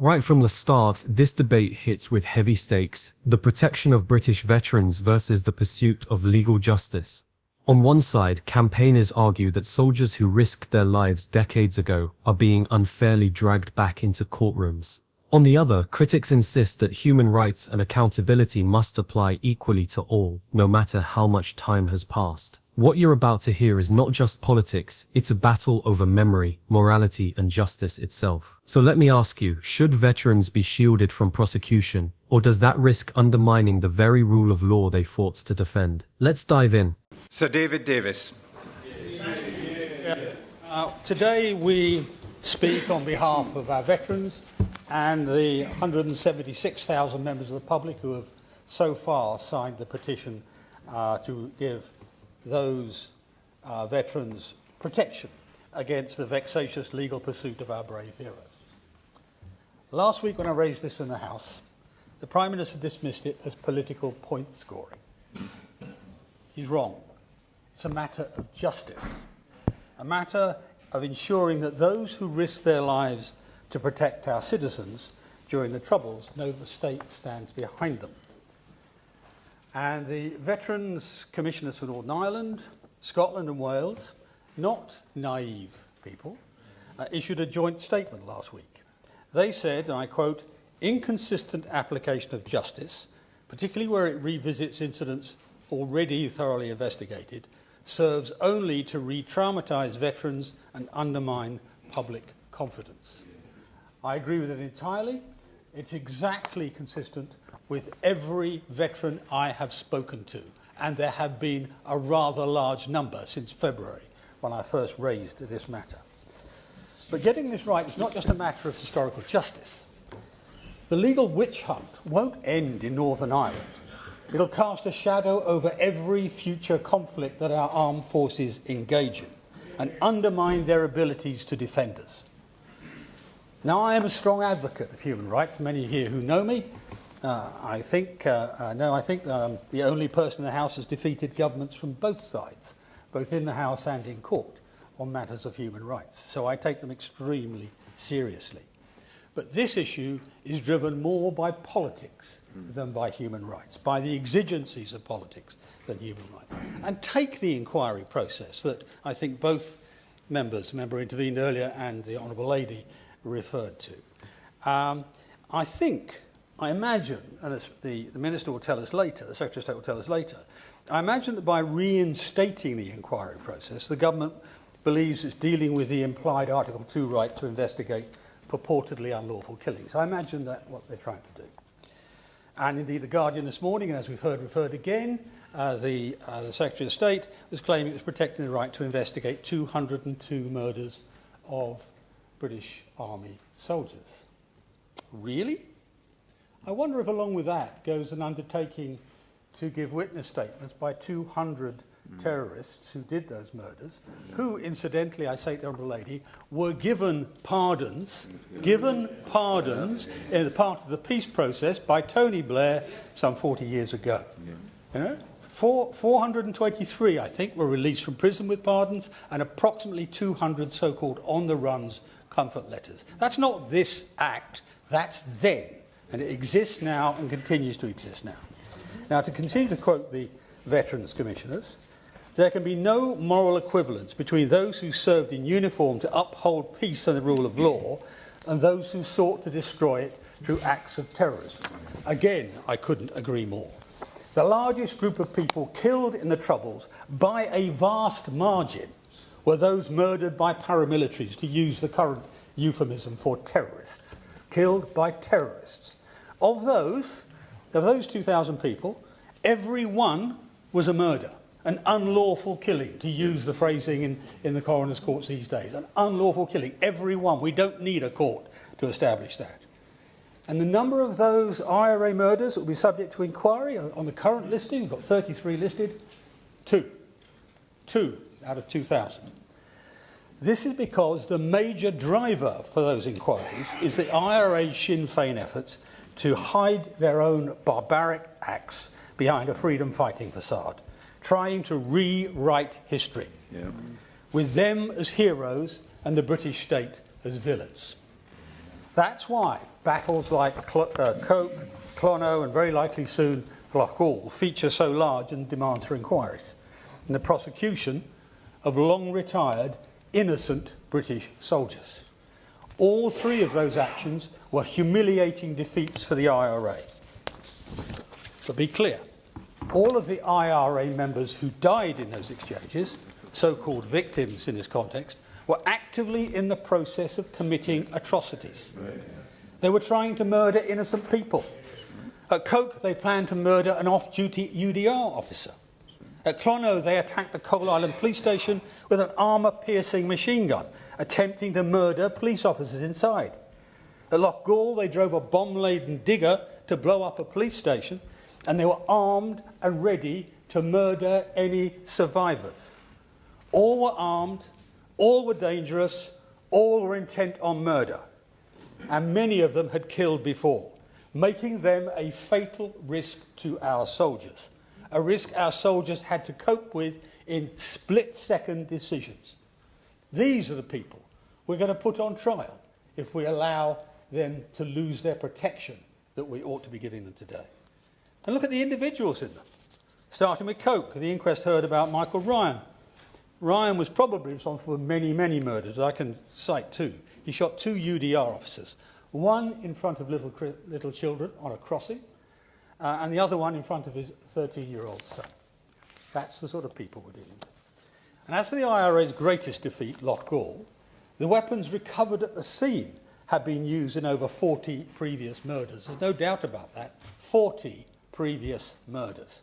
Right from the start, this debate hits with heavy stakes: the protection of British veterans versus the pursuit of legal justice. On one side, campaigners argue that soldiers who risked their lives decades ago are being unfairly dragged back into courtrooms. On the other, critics insist that human rights and accountability must apply equally to all, no matter how much time has passed. What you're about to hear is not just politics, it's a battle over memory, morality, and justice itself. So let me ask you, should veterans be shielded from prosecution, or does that risk undermining the very rule of law they fought to defend? Let's dive in. Sir David Davis. Today we speak on behalf of our veterans and the 176,000 members of the public who have so far signed the petition to give those veterans protection against the vexatious legal pursuit of our brave heroes. Last week when I raised this in the House, the Prime Minister dismissed it as political point scoring. He's wrong. It's a matter of justice, a matter of ensuring that those who risk their lives to protect our citizens during the Troubles know the state stands behind them. And the Veterans Commissioners for Northern Ireland, Scotland and Wales, not naive people, issued a joint statement last week. They said, and I quote, "Inconsistent application of justice, particularly where it revisits incidents already thoroughly investigated, serves only to re-traumatise veterans and undermine public confidence." I agree with it entirely. It's exactly consistent with every veteran I have spoken to, and there have been a rather large number since February when I first raised this matter. But getting this right is not just a matter of historical justice. The legal witch hunt won't end in Northern Ireland. It'll cast a shadow over every future conflict that our armed forces engage in and undermine their abilities to defend us. Now, I am a strong advocate of human rights. Many here who know me, I think the only person in the House has defeated governments from both sides, both in the House and in court, on matters of human rights. So I take them extremely seriously. But this issue is driven more by politics than by human rights, by the exigencies of politics than human rights. And take the inquiry process that I think both members, the member intervened earlier and the Honourable Lady, referred to. I imagine, and as the Minister will tell us later, the Secretary of State will tell us later, I imagine that by reinstating the inquiry process, the government believes it's dealing with the implied Article 2 right to investigate purportedly unlawful killings. I imagine that's what they're trying to do. And indeed, The Guardian this morning, and as we've heard referred again, the Secretary of State was claiming it was protecting the right to investigate 202 murders of British Army soldiers. Really? I wonder if along with that goes an undertaking to give witness statements by 200 terrorists who did those murders, who, incidentally, I say to the Honourable Lady, were given pardons in the part of the peace process by Tony Blair some 40 years ago. You know? 423, I think, were released from prison with pardons, and approximately 200 so-called on-the-runs comfort letters. That's not this act, that's then. And it exists now and continues to exist now. Now, to continue to quote the Veterans Commissioners, there can be no moral equivalence between those who served in uniform to uphold peace and the rule of law and those who sought to destroy it through acts of terrorism. Again, I couldn't agree more. The largest group of people killed in the Troubles by a vast margin were those murdered by paramilitaries, to use the current euphemism for terrorists, killed by terrorists. Of those 2,000 people, every one was a murder, an unlawful killing, to use the phrasing in the coroner's courts these days. An unlawful killing, every one. We don't need a court to establish that. And the number of those IRA murders that will be subject to inquiry on the current listing, we've got 33 listed, two out of 2,000. This is because the major driver for those inquiries is the IRA Sinn Féin efforts to hide their own barbaric acts behind a freedom-fighting facade, trying to rewrite history, with them as heroes and the British state as villains. That's why battles like Coke, Clono, and very likely soon Applaud feature so large in demands for inquiries and the prosecution of long-retired, innocent British soldiers. All three of those actions were humiliating defeats for the IRA. But be clear, all of the IRA members who died in those exchanges, so-called victims in this context, were actively in the process of committing atrocities. They were trying to murder innocent people. At Coke, they planned to murder an off-duty UDR officer. At Clono, they attacked the Coal Island police station with an armour-piercing machine gun, attempting to murder police officers inside. At Loch Gall, they drove a bomb-laden digger to blow up a police station, and they were armed and ready to murder any survivors. All were armed, all were dangerous, all were intent on murder, and many of them had killed before, making them a fatal risk to our soldiers, a risk our soldiers had to cope with in split-second decisions. These are the people we're going to put on trial if we allow them to lose their protection that we ought to be giving them today. And look at the individuals in them. Starting with Coke, the inquest heard about Michael Ryan. Ryan was probably responsible for many, many murders. I can cite two. He shot two UDR officers, one in front of little children on a crossing, and the other one in front of his 13-year-old son. That's the sort of people we're dealing with. And as for the IRA's greatest defeat, Loch Gall, the weapons recovered at the scene had been used in over 40 previous murders. There's no doubt about that. 40 previous murders.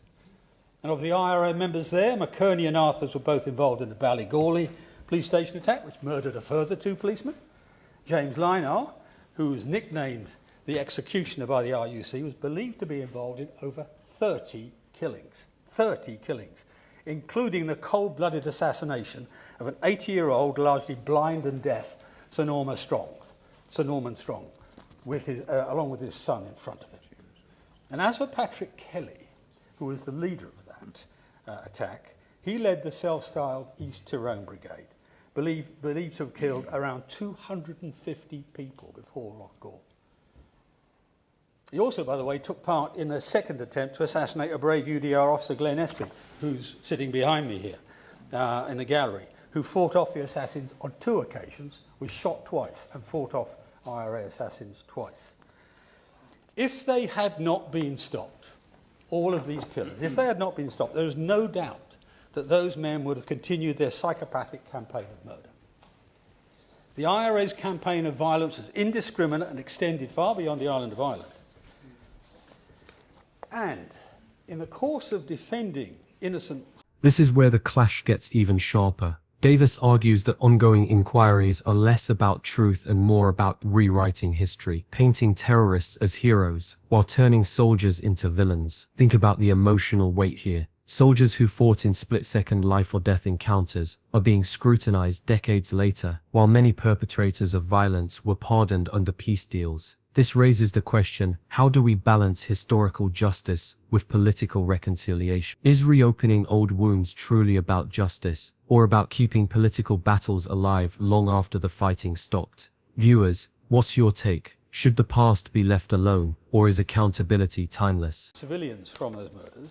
And of the IRA members there, McKerney and Arthurs were both involved in the Ballygawley police station attack, which murdered a further two policemen. James Linar, who was nicknamed the executioner by the RUC, was believed to be involved in over 30 killings. 30 killings, including the cold-blooded assassination of an 80-year-old, largely blind and deaf, Sir Norman Strong, along with his son in front of him. And as for Patrick Kelly, who was the leader of that attack, he led the self-styled East Tyrone Brigade, believed to have killed around 250 people before Loch Gall. He also, by the way, took part in a second attempt to assassinate a brave UDR officer, Glenn Espy, who's sitting behind me here in the gallery, who fought off the assassins on two occasions, was shot twice and fought off IRA assassins twice. If they had not been stopped, all of these killers, if they had not been stopped, there is no doubt that those men would have continued their psychopathic campaign of murder. The IRA's campaign of violence was indiscriminate and extended far beyond the island of Ireland. And in the course of defending innocent... This is where the clash gets even sharper. Davis argues that ongoing inquiries are less about truth and more about rewriting history, painting terrorists as heroes, while turning soldiers into villains. Think about the emotional weight here. Soldiers who fought in split-second life-or-death encounters are being scrutinized decades later, while many perpetrators of violence were pardoned under peace deals. This raises the question, how do we balance historical justice with political reconciliation? Is reopening old wounds truly about justice, or about keeping political battles alive long after the fighting stopped? Viewers, what's your take? Should the past be left alone, or is accountability timeless? Civilians from those murders.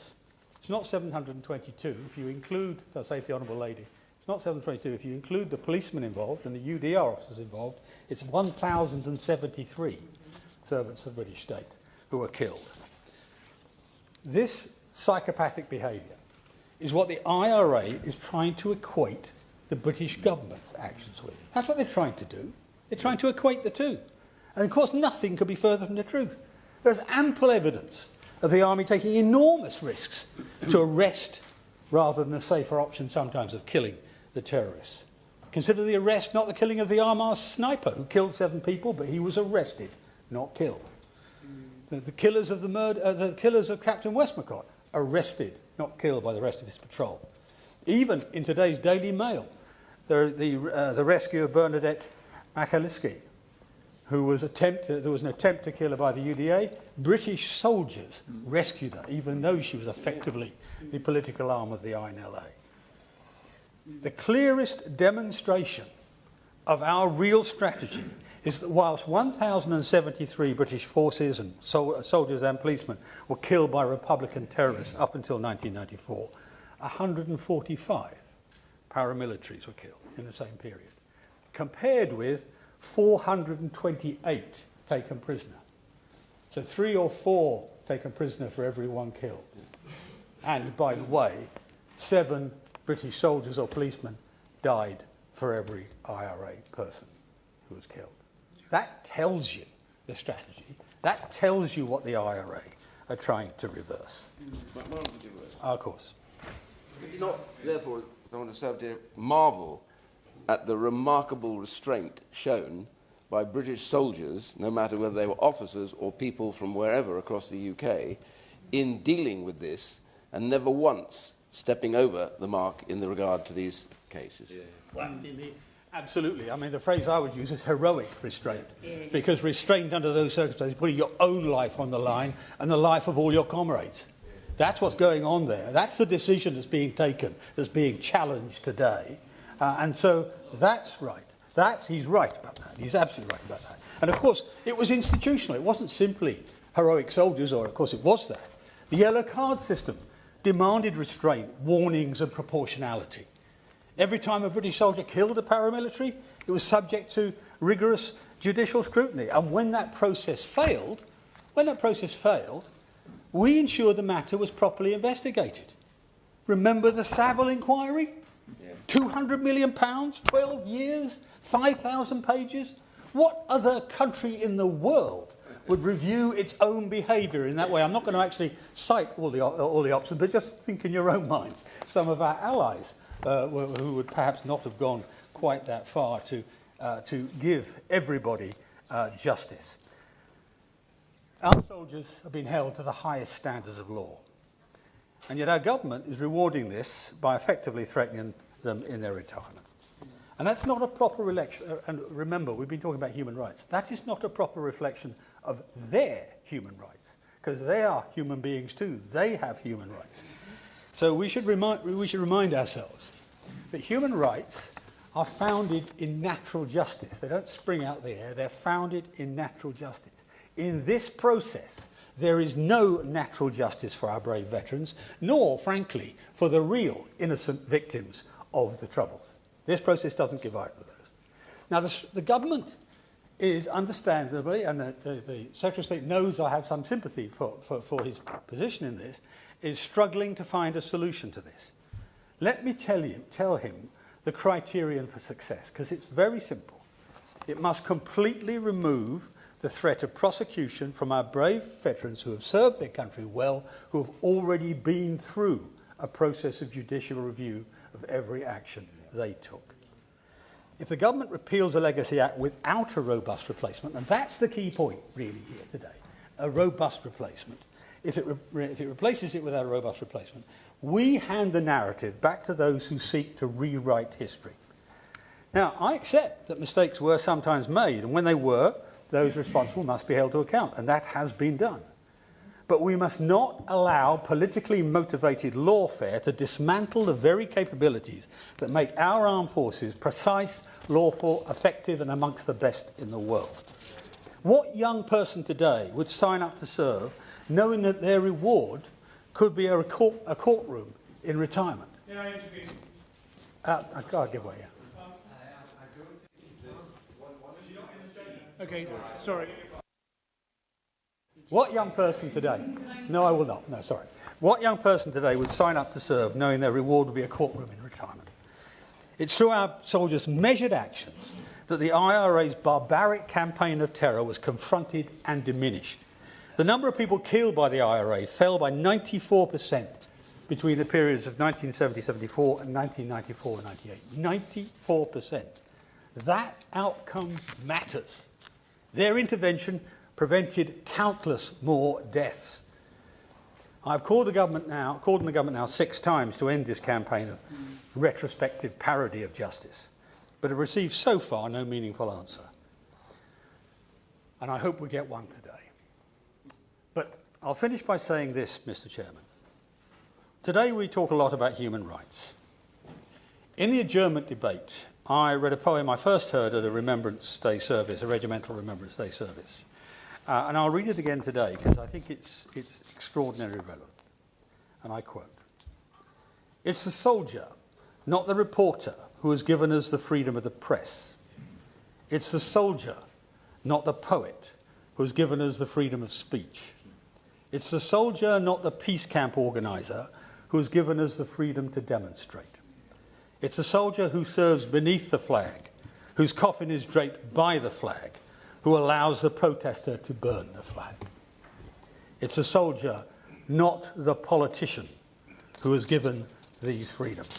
It's not 722 if you include, I say to the Honourable Lady, it's not 722 if you include the policemen involved and the UDR officers involved, it's 1,073 servants of the British state who were killed. This psychopathic behaviour is what the IRA is trying to equate the British government's actions with. That's what they're trying to do. They're trying to equate the two. And of course nothing could be further from the truth. There's ample evidence of the army taking enormous risks to arrest rather than a safer option sometimes of killing the terrorists. Consider the arrest, not the killing of the Armagh sniper who killed 7 people, but he was arrested, not killed. The killers of the killers of Captain Westmacott, arrested, not killed by the rest of his patrol. Even in today's Daily Mail, the rescue of Bernadette Macaliski, who was there was an attempt to kill her by the UDA. British soldiers rescued her, even though she was effectively the political arm of the INLA. The clearest demonstration of our real strategy is that whilst 1,073 British forces and soldiers and policemen were killed by Republican terrorists up until 1994, 145 paramilitaries were killed in the same period, compared with 428 taken prisoner. So 3 or 4 taken prisoner for every 1 killed. And by the way, 7 British soldiers or policemen died for every IRA person who was killed. That tells you the strategy. That tells you what the IRA are trying to reverse. Of course. Did you not, therefore, I want to say, to marvel at the remarkable restraint shown by British soldiers, no matter whether they were officers or people from wherever across the UK, in dealing with this, and never once stepping over the mark in the regard to these cases? Yeah. Well, absolutely. I mean, the phrase I would use is heroic restraint, because restraint under those circumstances, putting your own life on the line and the life of all your comrades. That's what's going on there. That's the decision that's being taken, that's being challenged today. And so that's right. He's right about that. He's absolutely right about that. And of course, it was institutional. It wasn't simply heroic soldiers, or of course it was that. The yellow card system demanded restraint, warnings and proportionality. Every time a British soldier killed a paramilitary, it was subject to rigorous judicial scrutiny. And when that process failed, we ensured the matter was properly investigated. Remember the Savile inquiry? Yeah. £200 million, 12 years, 5,000 pages. What other country in the world would review its own behaviour in that way? I'm not going to actually cite all the options, but just think in your own minds. Some of our allies who would perhaps not have gone quite that far to give everybody justice. Our soldiers have been held to the highest standards of law. And yet our government is rewarding this by effectively threatening them in their retirement. And that's not a proper reflection. And remember, we've been talking about human rights. That is not a proper reflection of their human rights, because they are human beings too. They have human rights. So we should remind ourselves that human rights are founded in natural justice. They don't spring out the air. They're founded in natural justice. In this process, there is no natural justice for our brave veterans, nor, frankly, for the real innocent victims of the Troubles. This process doesn't give either of those. Now, the government is understandably, and the Secretary of State knows I have some sympathy for his position in this, is struggling to find a solution to this. Let me tell him the criterion for success, because it's very simple. It must completely remove the threat of prosecution from our brave veterans who have served their country well, who have already been through a process of judicial review of every action they took. If the government repeals the Legacy Act without a robust replacement, and that's the key point really here today, a robust replacement, if it replaces it without a robust replacement, we hand the narrative back to those who seek to rewrite history. Now, I accept that mistakes were sometimes made, and when they were, those responsible must be held to account, and that has been done. But we must not allow politically motivated lawfare to dismantle the very capabilities that make our armed forces precise, lawful, effective, and amongst the best in the world. What young person today would sign up to serve knowing that their reward could be a courtroom in retirement? May I intervene? I'll give way, yeah. Okay, sorry. What young person today? No, I will not. No, sorry. What young person today would sign up to serve knowing their reward would be a courtroom in retirement? It's through our soldiers' measured actions that the IRA's barbaric campaign of terror was confronted and diminished. The number of people killed by the IRA fell by 94% between the periods of 1970-74 and 1994-98. 94%. That outcome matters. Their intervention prevented countless more deaths. I've called on the government now 6 times to end this campaign of retrospective parody of justice, but have received so far no meaningful answer. And I hope we get one today. But I'll finish by saying this, Mr. Chairman. Today we talk a lot about human rights. In the adjournment debate, I read a poem I first heard at a Remembrance Day service, a regimental Remembrance Day service. And I'll read it again today because I think it's extraordinarily relevant. And I quote, "It's the soldier, not the reporter, who has given us the freedom of the press. It's the soldier, not the poet, who has given us the freedom of speech. It's the soldier, not the peace camp organizer, who has given us the freedom to demonstrate. It's the soldier who serves beneath the flag, whose coffin is draped by the flag, who allows the protester to burn the flag. It's the soldier, not the politician, who has given these freedoms.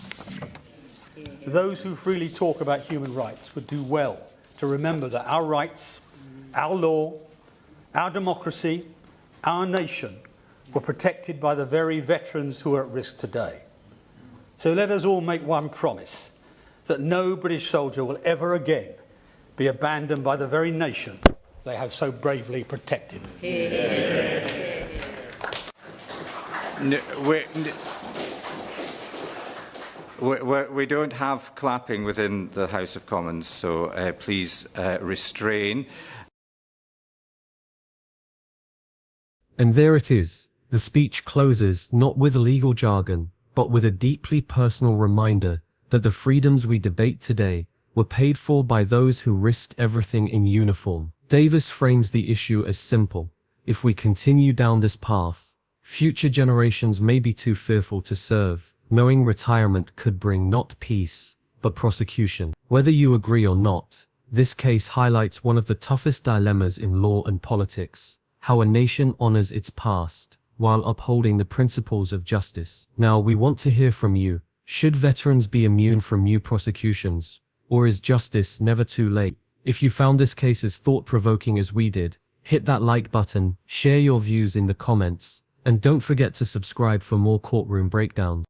Those who freely talk about human rights would do well to remember that our rights, our law, our democracy, our nation were protected by the very veterans who are at risk today. So let us all make one promise, that no British soldier will ever again be abandoned by the very nation they have so bravely protected." We don't have clapping within the House of Commons, so please restrain. And there it is. The speech closes not with legal jargon, but with a deeply personal reminder that the freedoms we debate today were paid for by those who risked everything in uniform. Davis frames the issue as simple. If we continue down this path, future generations may be too fearful to serve, knowing retirement could bring not peace, but prosecution. Whether you agree or not, this case highlights one of the toughest dilemmas in law and politics: how a nation honors its past while upholding the principles of justice. Now, we want to hear from you. Should veterans be immune from new prosecutions, or is justice never too late? If you found this case as thought-provoking as we did, hit that like button, share your views in the comments, and don't forget to subscribe for more courtroom breakdowns.